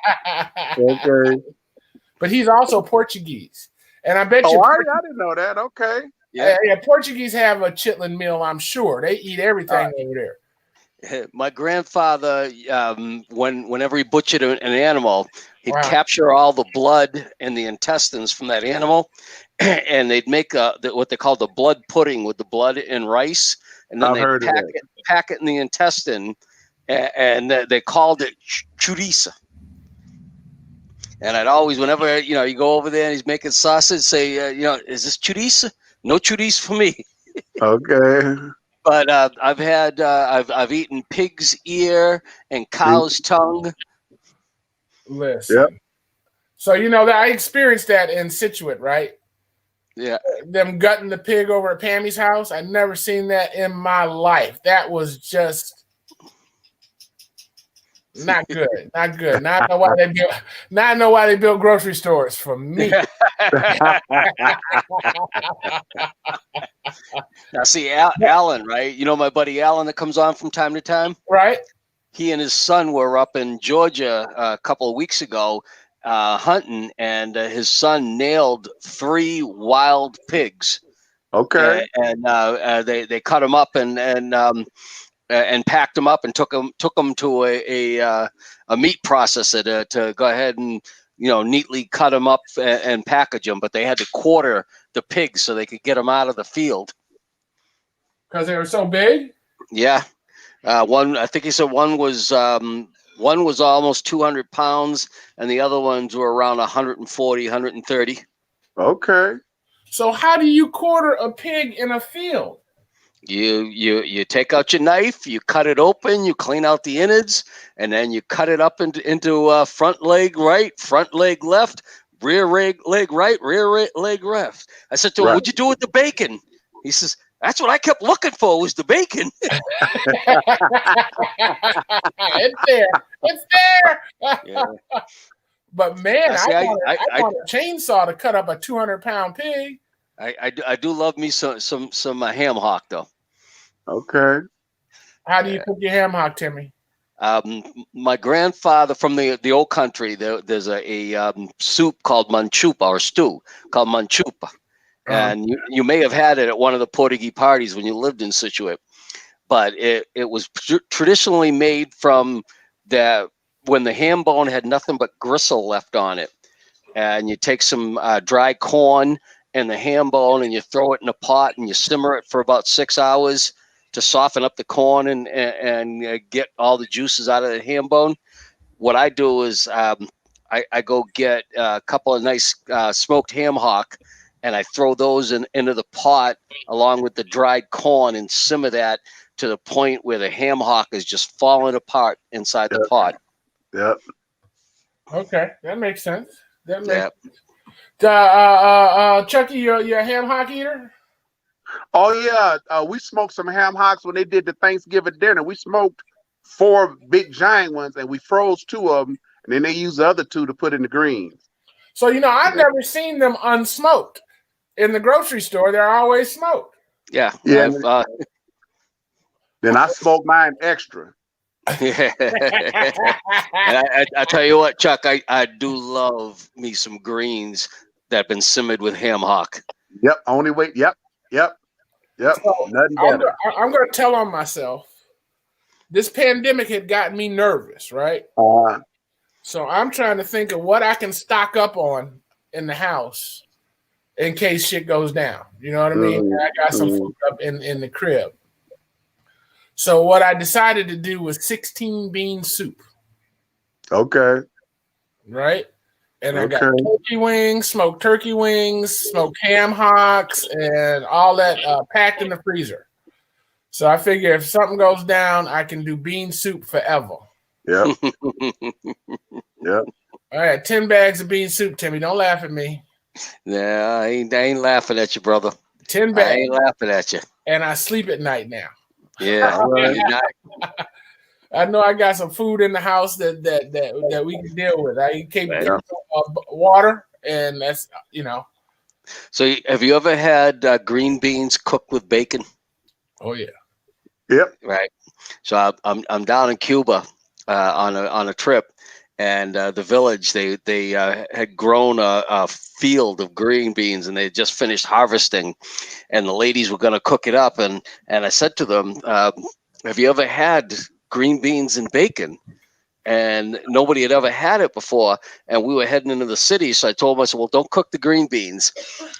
But he's also Portuguese, and I bet you. I didn't know that. Okay. Yeah. Portuguese have a chitlin meal. I'm sure they eat everything over there. My grandfather, whenever he butchered an animal, he'd capture all the blood and the intestines from that animal, and they'd make what they call the blood pudding with the blood and rice, and then they pack it in the intestine, and they called it chorizo. And I'd always, whenever you go over there and he's making sausage, say, is this chorizo? No chorizo for me. Okay. But I've eaten pig's ear and cow's tongue. Listen. Yep. So that I experienced that in Situate, right? Yeah. Them gutting the pig over at Pammy's house. I'd never seen that in my life. That was just not good. Not good. Now I know why they built grocery stores for me. Now, see, Alan, right? My buddy Alan that comes on from time to time? Right. He and his son were up in Georgia a couple of weeks ago, hunting, and his son nailed 3 wild pigs. Okay. They cut them up and packed them up and took them to a meat processor to go ahead and neatly cut them up and package them. But they had to quarter the pigs so they could get them out of the field because they were so big. Yeah, I think he said one was almost 200 pounds, and the other ones were around 140, 130. Okay. So how do you quarter a pig in a field? You take out your knife, you cut it open, you clean out the innards, and then you cut it up into front leg right, front leg left, rear leg right, rear leg left. I said to him, "What'd you do with the bacon?" He says, "That's what I kept looking for, was the bacon." It's there. It's there. Yeah. But man, I want a chainsaw to cut up a 200-pound pig. I do love me some ham hock though. Okay. How do you cook your ham hock, Timmy? My grandfather from the old country, there's a soup called manchupa, or stew called manchupa. And you may have had it at one of the Portuguese parties when you lived in Scituate. But it was traditionally made from when the ham bone had nothing but gristle left on it. And you take some dry corn and the ham bone and you throw it in a pot and you simmer it for about 6 hours to soften up the corn and get all the juices out of the ham bone. What I do is I go get a couple of nice smoked ham hock, and I throw those into the pot along with the dried corn and simmer that to the point where the ham hock is just falling apart inside the pot. Yep. Okay, that makes sense. That makes Yep. sense. Chucky, you're a ham hock eater? Oh yeah, we smoked some ham hocks when they did the Thanksgiving dinner. We smoked 4 big giant ones, and we froze 2 of them, and then they used the other 2 to put in the greens. So I've never seen them unsmoked. In the grocery store, they're always smoked. Yeah. Then I smoked mine extra. And I tell you what, Chuck, I do love me some greens that have been simmered with ham hock. Yep. Only way. Yep. So Nothing better. I'm going to tell on myself. This pandemic had gotten me nervous, right? So I'm trying to think of what I can stock up on in the house in case shit goes down. You know what I mean? I got some food up in the crib. So what I decided to do was 16 bean soup. Okay. Right? And I got turkey wings, smoked ham hocks, and all that packed in the freezer. So I figure if something goes down, I can do bean soup forever. Yep. Yep. All right, 10 bags of bean soup, Timmy. Don't laugh at me. Nah, I ain't laughing at you, brother. 10 bags. I ain't laughing at you. And I sleep at night now. Yeah. I know I got some food in the house that we can deal with. I keep water, and that's So have you ever had green beans cooked with bacon? Oh yeah. Yep. Right. So I'm down in Cuba on a trip, and the village they had grown a field of green beans, and they had just finished harvesting, and the ladies were going to cook it up, and I said to them, "Have you ever had green beans and bacon?" And nobody had ever had it before, and we were heading into the city, so I told myself, "Well, don't cook the green beans.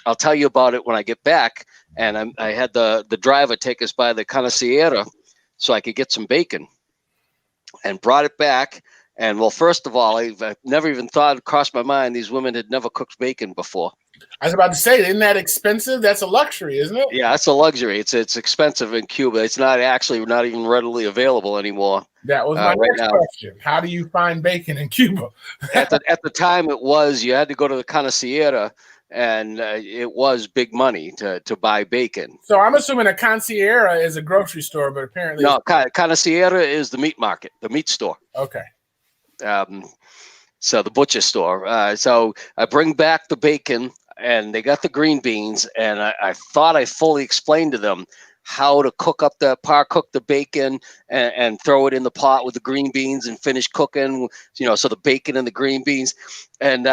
I'll tell you about it when I get back." And I had the driver take us by the Canasiera so I could get some bacon, and brought it back. And well, first of all, I've never even thought it crossed my mind these women had never cooked bacon before. I was about to say, isn't that expensive? That's a luxury, isn't it? Yeah, it's a luxury. It's expensive in Cuba. It's not even readily available anymore. That was my next question. How do you find bacon in Cuba? At the time, you had to go to the Canasiera, and it was big money to buy bacon. So I'm assuming a Canasiera is a grocery store, but apparently no. Canasiera is the meat market, the meat store. Okay. So the butcher store. So I bring back the bacon, and they got the green beans, and I thought I fully explained to them how to cook the bacon and throw it in the pot with the green beans and finish cooking, so the bacon and the green beans. And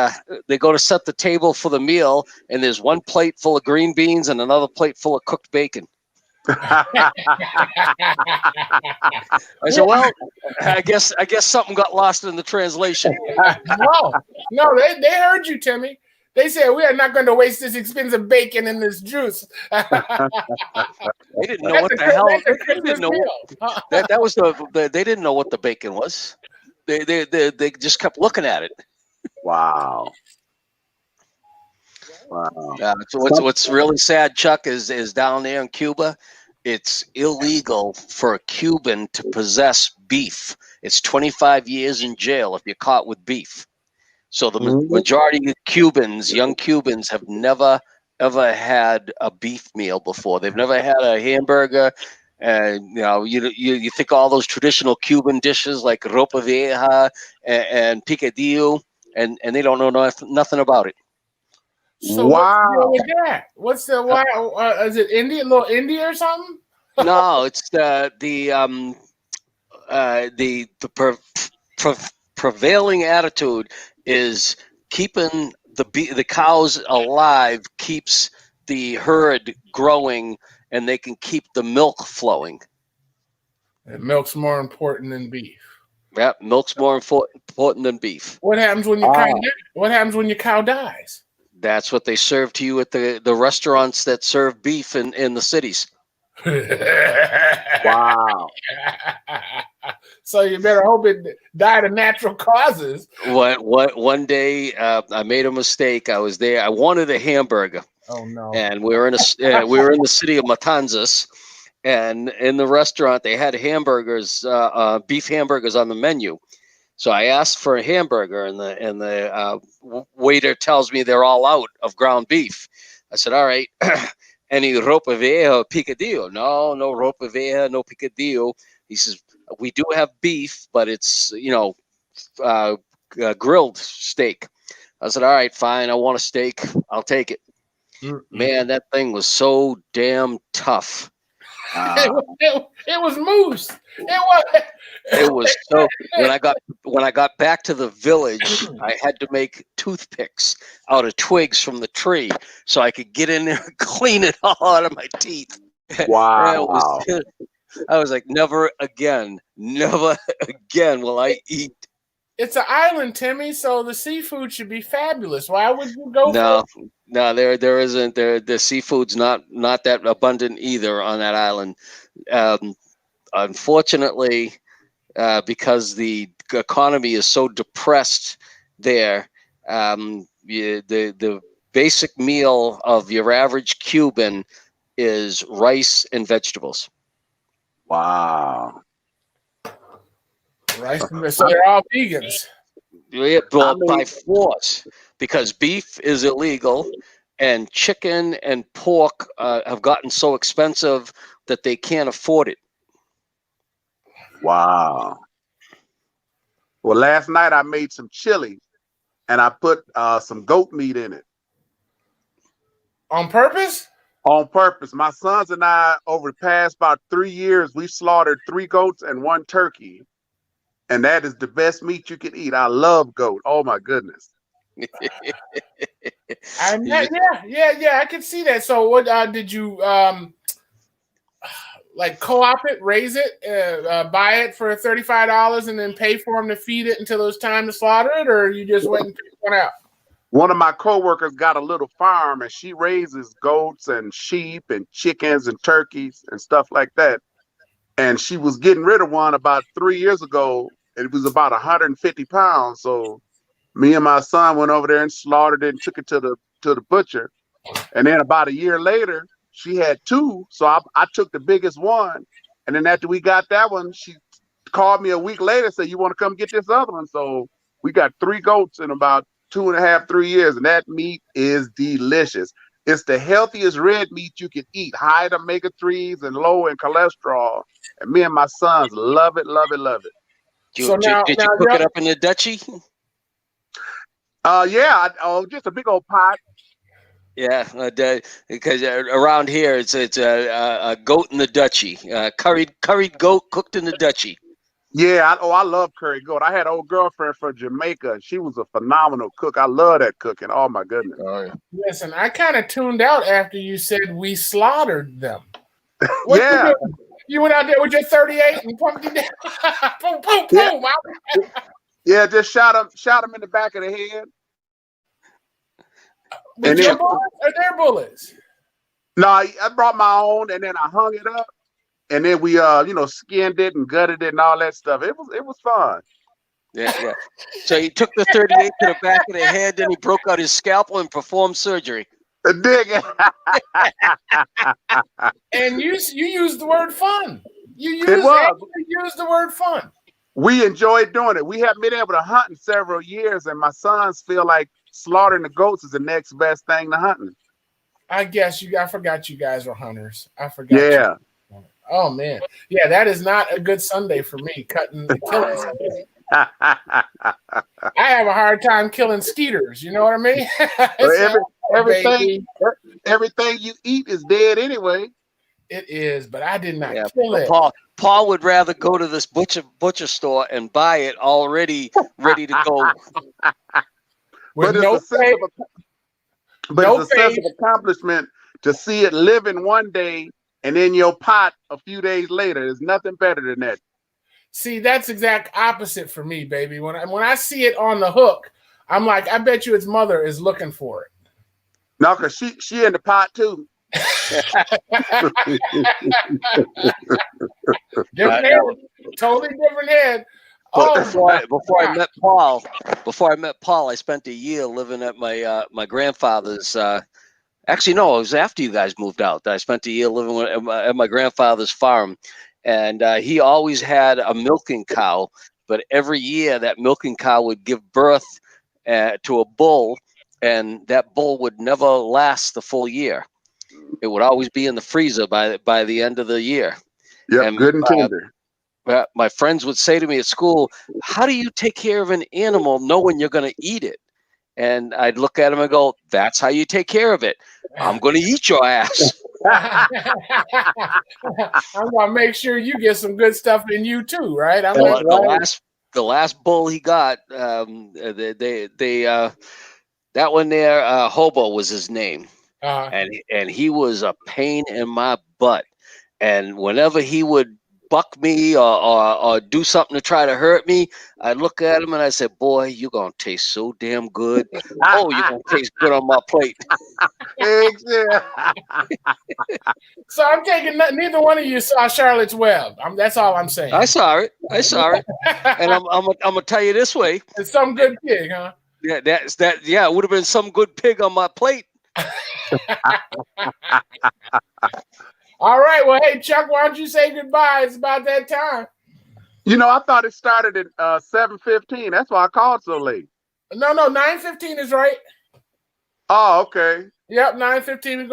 they go to set the table for the meal, and there's one plate full of green beans and another plate full of cooked bacon. I said, well, I guess something got lost in the translation. No, they heard you, Timmy. They said, we are not going to waste this expensive bacon in this juice. They didn't know what the hell. They didn't know that was they didn't know what the bacon was. They just kept looking at it. Wow. So what's really sad, Chuck, is down there in Cuba, it's illegal for a Cuban to possess beef. It's 25 years in jail if you're caught with beef. So the majority of Cubans, young Cubans, have never ever had a beef meal before. They've never had a hamburger. You think all those traditional Cuban dishes like ropa vieja and picadillo, and they don't know nothing about it. So wow. What's the deal with that? What's the why? Is it India, little India or something? No, it's the prevailing attitude is keeping the cows alive keeps the herd growing, and they can keep the milk flowing. And milk's more important than beef. Yeah, milk's more important than beef. What happens when your cow? What happens when your cow dies? That's what they serve to you at the restaurants that serve beef in the cities. Wow. So you better hope it died of natural causes. One day I made a mistake. I was there. I wanted a hamburger. Oh no! And we were in the city of Matanzas, and in the restaurant they had hamburgers, beef hamburgers on the menu. So I asked for a hamburger, and the waiter tells me they're all out of ground beef. I said, all right, any ropa vieja or picadillo? No ropa vieja, no picadillo. He says, we do have beef, but it's, grilled steak. I said, all right, fine. I want a steak. I'll take it. Man, that thing was so damn tough. It was moose. It was so. When I got back to the village, I had to make toothpicks out of twigs from the tree so I could get in there and clean it all out of my teeth. Wow. I was like, never again will I eat. It's an island, Timmy, so the seafood should be fabulous. Why would you go for it? No, there isn't. The seafood's not that abundant either on that island. Unfortunately, because the economy is so depressed there, the basic meal of your average Cuban is rice and vegetables. Wow. Rice and so they're all vegans. Yeah, well, by force, because beef is illegal, and chicken and pork have gotten so expensive that they can't afford it. Wow. Well, last night I made some chili, and I put some goat meat in it. On purpose? On purpose. My sons and I, over the past about 3 years, we slaughtered 3 goats and 1 turkey. And that is the best meat you can eat. I love goat. Oh my goodness. I can see that. So what did you like co-op it, raise it, buy it for $35 and then pay for them to feed it until it was time to slaughter it, or you just went and picked one out? One of my coworkers got a little farm, and she raises goats and sheep and chickens and turkeys and stuff like that. And she was getting rid of one about 3 years ago. It was about 150 pounds. So me and my son went over there and slaughtered it and took it to the butcher. And then about a year later, she had 2. So I took the biggest one. And then after we got that one, she called me a week later and said, you want to come get this other one? So we got 3 goats in about 2.5, 3 years. And that meat is delicious. It's the healthiest red meat you can eat, high in omega-3s and low in cholesterol. And me and my sons love it, love it, love it. Did you cook it up in the Dutchie? Yeah, just a big old pot. Yeah, because around here it's a goat in the Dutchie, curried goat cooked in the Dutchie. Yeah, I love curry goat. I had an old girlfriend from Jamaica. She was a phenomenal cook. I love that cooking. Oh my goodness. Oh, yeah. Listen, I kind of tuned out after you said we slaughtered them. What Yeah. you doing? You went out there with your 38 and pumped it down. Boom, boom, boom. Yeah, just shot him in the back of the head. With your bullets or their bullets? No, I brought my own, and then I hung it up, and then we skinned it and gutted it and all that stuff. It was fun. Yeah. So he took the 38 to the back of the head, then he broke out his scalpel and performed surgery. Dig it. And you used the word fun. You used the word fun. We enjoyed doing it. We haven't been able to hunt in several years, and my sons feel like slaughtering the goats is the next best thing to hunting. I forgot you guys were hunters. I forgot. Yeah. Oh man. Yeah, that is not a good Sunday for me, killing something. I have a hard time killing skeeters. You know what I mean? Everything you eat is dead anyway. It is, but I did not kill it. Paul would rather go to this butcher store and buy it already ready to go. But it's a sense of accomplishment to see it living one day and in your pot a few days later. There's nothing better than that. See, that's exact opposite for me, baby. When I see it on the hook, I'm like, I bet you its mother is looking for it. No, because she in the pot too. Different head, totally different head. Before I met Paul, I spent a year living at my grandfather's. Actually, no, it was after you guys moved out. I spent a year living at my grandfather's farm, and he always had a milking cow. But every year, that milking cow would give birth to a bull, and that bull would never last the full year. It would always be in the freezer by the end of the year. Yeah, good and tender. My friends would say to me at school, "How do you take care of an animal knowing you're going to eat it?" And I'd look at him and go, "That's how you take care of it. I'm going to eat your ass." I'm going to make sure you get some good stuff in you too, right? The last bull he got, that one there, Hobo was his name. And he was a pain in my butt. And whenever he would buck me or do something to try to hurt me, I'd look at him and I said, "Boy, you're going to taste so damn good. Oh, you're going to taste good on my plate." So I'm taking neither one of you saw Charlotte's Web. That's all I'm saying. I saw it. And I'm gonna tell you this way. It's some good pig, huh? Yeah, yeah, it would have been some good pig on my plate. All right. Well, hey, Chuck, why don't you say goodbye? It's about that time. I thought it started at 7:15. That's why I called so late. No, 9:15 is right. Oh, okay. Yep, 9:15. We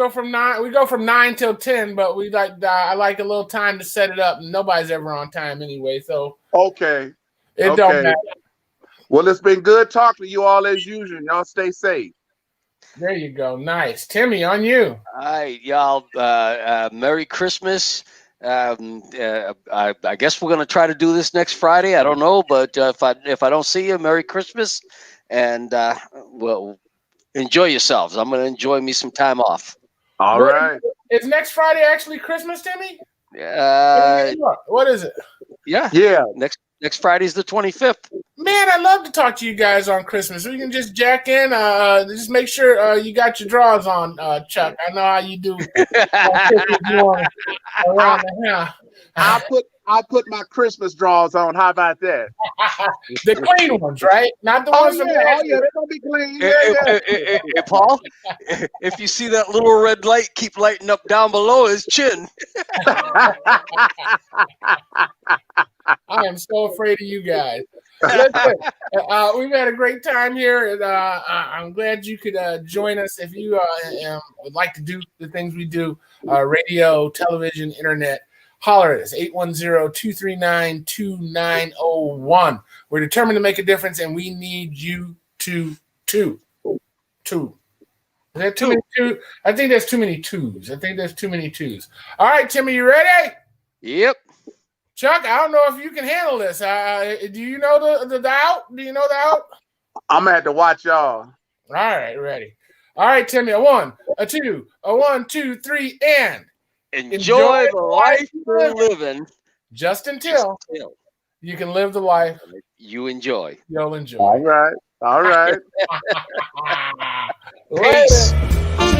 go from 9 till 10, but I like a little time to set it up. Nobody's ever on time anyway, so okay. It don't matter. Well, it's been good talking to you all as usual. Y'all stay safe. There you go. Nice. Timmy, on you. All right, y'all. Merry Christmas. I guess we're gonna try to do this next Friday. I don't know, but if I don't see you, Merry Christmas, and well, enjoy yourselves. I'm gonna enjoy me some time off. All right. Is next Friday actually Christmas, Timmy? What is it? Yeah. Next Friday's the 25th. Man, I'd love to talk to you guys on Christmas. We can just jack in. Just make sure you got your drawers on, Chuck. I know how you do. Around the house. I'll put my Christmas drawers on. How about that? The clean ones, right? Not the ones from they're gonna be clean. Hey, Paul, if you see that little red light, keep lighting up down below his chin. I am so afraid of you guys. Listen, we've had a great time here. And, I'm glad you could join us if you would like to do the things we do, radio, television, internet. Holler at us, 810-239-2901. We're determined to make a difference, and we need you to. There too many two? I think there's too many twos. I think there's too many twos. All right, Timmy, you ready? Yep. Chuck, I don't know if you can handle this. Do you know the out? Do you know the out? I'm gonna have to watch y'all. All right, ready. All right, Timmy. A 1, a 2, a 1, 2, 3, and Enjoy the life you're living. Just until you can live the life you enjoy. You'll enjoy. All right. Peace. Later.